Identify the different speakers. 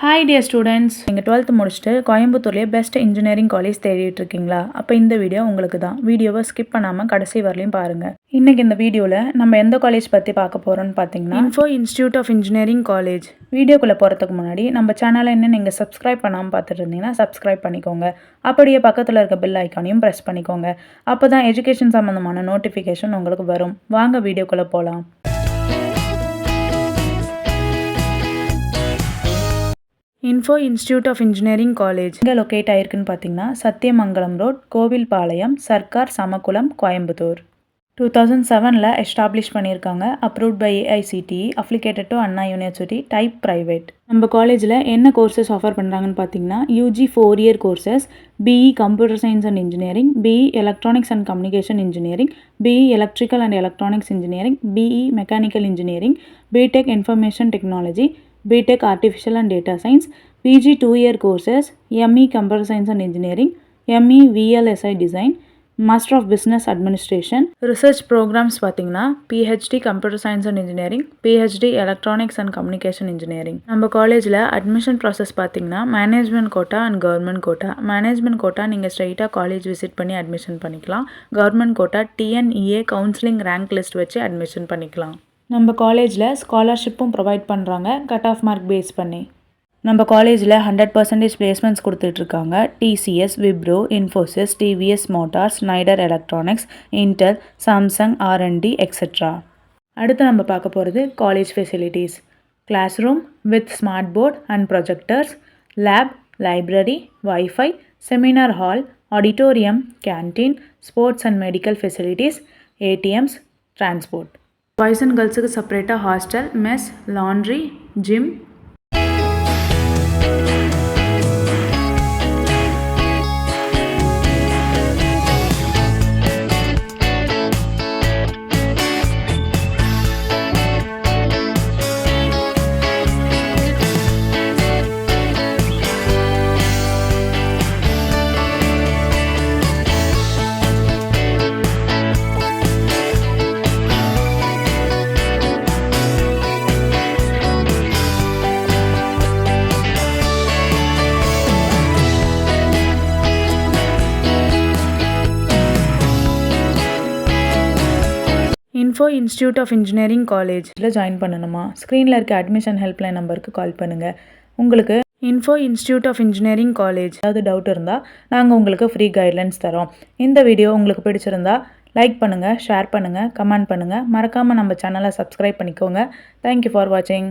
Speaker 1: Hi dear students, நீங்கள் 12th முடிச்சுட்டு கோயம்புத்தூர்லேயே best engineering college தேடிட்டு இருக்கீங்களா? அப்போ இந்த வீடியோ உங்களுக்கு தான். வீடியோவை ஸ்கிப் பண்ணாமல் கடைசி வரலையும் பாருங்கள். இன்றைக்கி இந்த வீடியோவில் நம்ம எந்த காலேஜ் பற்றி பார்க்க போகிறோம்னு பார்த்தீங்கன்னா Info institute of engineering College. வீடியோக்குள்ளே போகிறதுக்கு முன்னாடி நம்ம சேனலை இன்னும் நீங்கள் சப்ஸ்கிரைப் பண்ணாமல் பார்த்துட்டு இருந்தீங்கன்னா சப்ஸ்கிரைப் பண்ணிக்கோங்க. அப்படியே பக்கத்தில் இருக்க பெல் ஐக்கானையும் ப்ரெஸ் பண்ணிக்கோங்க. அப்போ தான் எஜுகேஷன் சம்மந்தமான நோட்டிஃபிகேஷன் உங்களுக்கு வரும். வாங்க வீடியோக்குள்ளே போகலாம். Info institute of engineering College எங்கே லொக்கேட் ஆயிருக்குன்னு பார்த்தீங்கன்னா சத்தியமங்கலம் ரோட், கோவில்பாளையம், சர்க்கார், சமக்குளம், கோயம்புத்தூர். 2007 எஸ்டாப்ளிஷ் பண்ணியிருக்காங்க. Approved by AICTE, affiliated to Anna University, type private. நம்ம காலேஜில் என்ன கோர்சஸ் ஆஃபர் பண்ணுறாங்கன்னு பார்த்தீங்கன்னா UG 4-year courses, BE computer science and engineering, BE electronics and communication engineering, BE electrical and electronics engineering, BE mechanical engineering, BTech information technology, BTech Artificial and Data Science, PG 2-year courses, ME Computer Science and Engineering, ME VLSI Design, Master of Business Administration. Research programs பார்த்தீங்கன்னா PhD Computer Science and Engineering, PhD Electronics and Communication Engineering. நம்ம காலேஜில் admission process பார்த்தீங்கன்னா management quota and government quota. Management quota நீங்கள் ஸ்ட்ரைட்டாக college visit பண்ணி admission பண்ணிக்கலாம். Government quota TNEA counselling rank list வச்சு admission பண்ணிக்கலாம். நம்ம காலேஜில் ஸ்காலர்ஷிப்பும் ப்ரொவைட் பண்ணுறாங்க, கட் ஆஃப் மார்க் பேஸ் பண்ணி. நம்ம காலேஜில் 100% பிளேஸ்மெண்ட்ஸ் கொடுத்துட்ருக்காங்க. TCS, Wipro, Infosys, TVS Motors, Schneider Electronics, Intel, Samsung, R&D etcetera. அடுத்து நம்ம பார்க்க போகிறது college facilities. Class room with smart board and projectors, lab, library, wifi, seminar hall, auditorium, canteen, sports and medical facilities, ATMs, transport. Boys and கேர்ள்ஸுக்கு செப்பரேட்டாக hostel, mess, laundry, gym. Info institute of engineering காலேஜில் join பண்ணணுமா? ஸ்க்ரீனில் இருக்க admission helpline நம்பருக்கு call பண்ணுங்கள். உங்களுக்கு info institute of engineering college ஏதாவது டவுட் இருந்தால் நாங்கள் உங்களுக்கு ஃப்ரீ கைட்லைன்ஸ் தரோம். இந்த வீடியோ உங்களுக்கு பிடிச்சிருந்தா லைக் பண்ணுங்கள், ஷேர் பண்ணுங்கள், கமெண்ட் பண்ணுங்கள். மறக்காமல் நம்ம சேனலை சப்ஸ்கிரைப் பண்ணிக்கோங்க. தேங்க்யூ ஃபார் வாட்சிங்.